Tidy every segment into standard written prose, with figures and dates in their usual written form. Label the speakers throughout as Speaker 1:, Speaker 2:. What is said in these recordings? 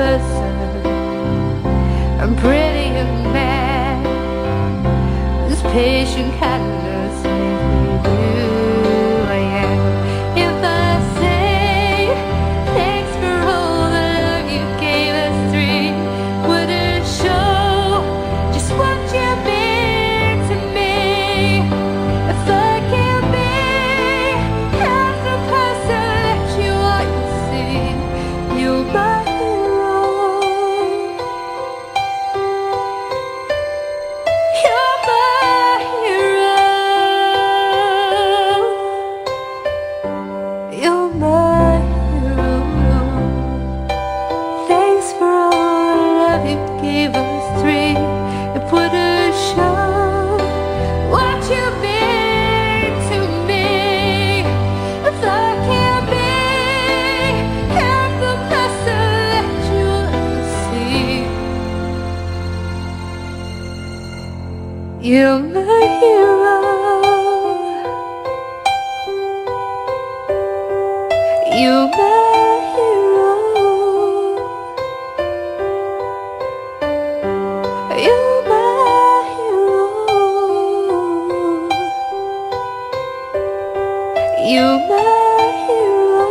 Speaker 1: person, a pretty young man whose patient kindness makes me who I am. If I say thanks for all the love you gave us three, would it show just what you've been to me? If I can't be half the person that you ought to see, you're my hero. You're my hero. You're my hero. Thanks for all the love you gave us three. It would have shown what you've been to me. If I can't be half the person that you want to see, you're my hero. You're my hero. You're my hero. You're my hero.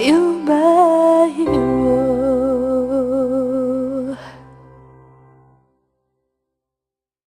Speaker 1: You're my